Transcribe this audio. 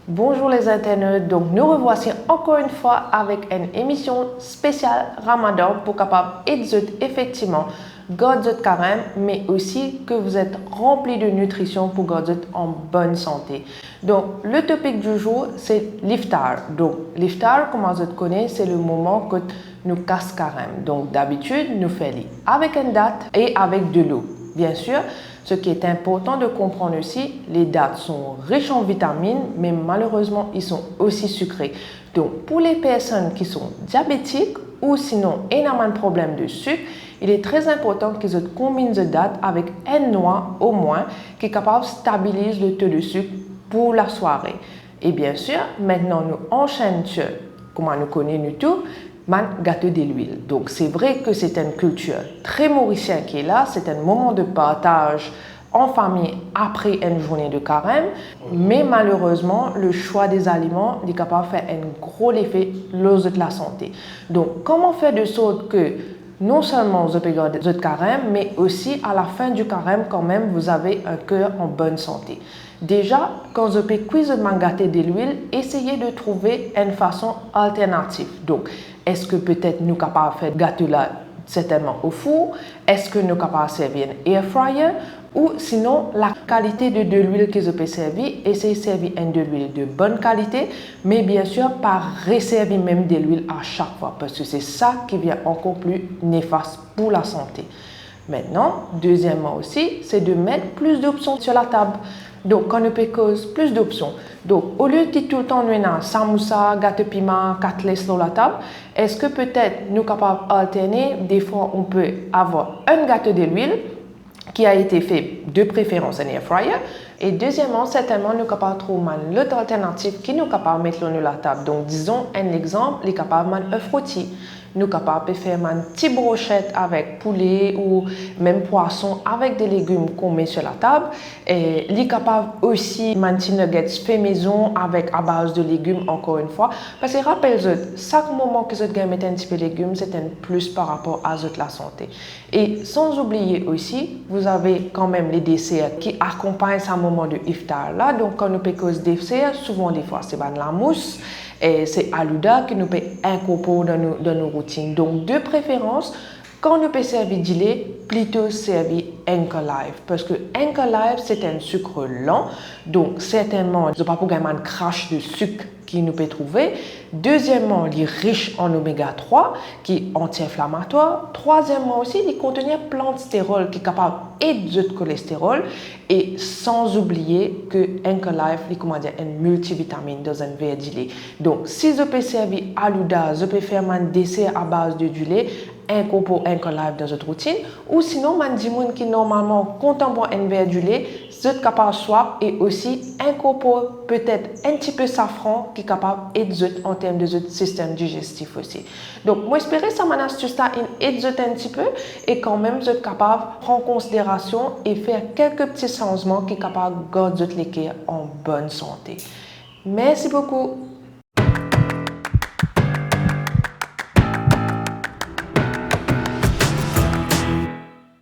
Bonjour les internautes, donc nous revoici encore une fois avec une émission spéciale Ramadan pour capable aider effectivement garder votre carême, mais aussi que vous êtes rempli de nutrition pour garder en bonne santé. Donc le topic du jour c'est l'iftar. Donc l'iftar, comme vous connaissez, c'est le moment que nous casse carême. Donc d'habitude nous faisons avec une date et avec de l'eau. Bien sûr, ce qui est important de comprendre aussi, les dattes sont riches en vitamines, mais malheureusement, ils sont aussi sucrés. Donc, pour les personnes qui sont diabétiques ou sinon énormément de problèmes de sucre, il est très important qu'ils combinent ces dattes avec une noix au moins qui est capable de stabiliser le taux de sucre pour la soirée. Et bien sûr, maintenant, nous enchaînons sur, comment nous connaissons tout, gâteau de l'huile. Donc c'est vrai que c'est une culture très mauricienne qui est là, c'est un moment de partage en famille après une journée de carême, mais malheureusement le choix des aliments est capable de faire un gros effet sur la santé. Donc comment faire de sorte que non seulement vous pouvez garder votre carême, mais aussi à la fin du carême quand même vous avez un cœur en bonne santé. Déjà, quand vous pouvez cuisiner un gâteau de l'huile, essayez de trouver une façon alternative. Donc, est-ce que peut-être nous sommes capables de faire le gâteau là certainement au four? Est-ce que nous sommes capables de servir un air fryer? Ou sinon, la qualité de l'huile que vous pouvez servir, essayez de servir une de l'huile de bonne qualité, mais bien sûr, pas resservir même de l'huile à chaque fois, parce que c'est ça qui vient encore plus néfaste pour la santé. Maintenant, deuxièmement aussi, c'est de mettre plus d'options sur la table. Donc, quand on peut cause plus d'options. Donc, au lieu de tout le temps nous avons samoussa, gâteau piment, côtelette sur la table, est-ce que peut-être nous sommes capables d'alterner? Des fois, on peut avoir un gâteau de l'huile qui a été fait de préférence en air fryer. Et deuxièmement, certainement, nous sommes capables de trouver l'autre alternative qui nous est capable de mettre sur la table. Donc, disons un exemple, nous sommes capables de faire un frottis. Nous sommes capables de faire une petite brochette avec poulet ou même poisson avec des légumes qu'on met sur la table. Et nous sommes capables aussi de faire des nuggets fait maison avec à base de légumes encore une fois. Parce que rappelez-vous, chaque moment que vous mettez un petit peu de légumes, c'est un plus par rapport à la santé. Et sans oublier aussi, vous avez quand même les desserts qui accompagnent ce moment de iftar là. Donc quand nous payons des desserts, souvent des fois c'est la mousse. Et c'est Alouda que nous peut incorporer dans nos routines. Donc, de préférence, quand nous peut servir du lait, plutôt servir Anchor Life. Parce que Anchor Life, c'est un sucre lent. Donc, certainement, il n'y a pas pour gagner un crash de sucre qui nous peut trouver. Deuxièmement, il est riche en oméga 3, qui est anti-inflammatoire. Troisièmement aussi, il contient plein de stérol qui est capable d'aider le cholestérol. Et sans oublier que Anchor Life, il est une multivitamine dans un verre de lait. Donc, si je peux servir Alouda, je peux faire un dessert à base de du lait, incorporer Anchor Life dans votre routine. Ou sinon, man dit moun qui normalement contemple un verre du lait, vous êtes capable de swap et aussi incorporer peut-être un petit peu safran qui est capable d'aider en termes de votre système digestif aussi. Donc, moi, j'espère que ça m'a astuce là, aide un petit peu et quand même, vous êtes capable de prendre en considération et faire quelques petits changements qui sont capables de garder votre cœur en bonne santé. Merci beaucoup.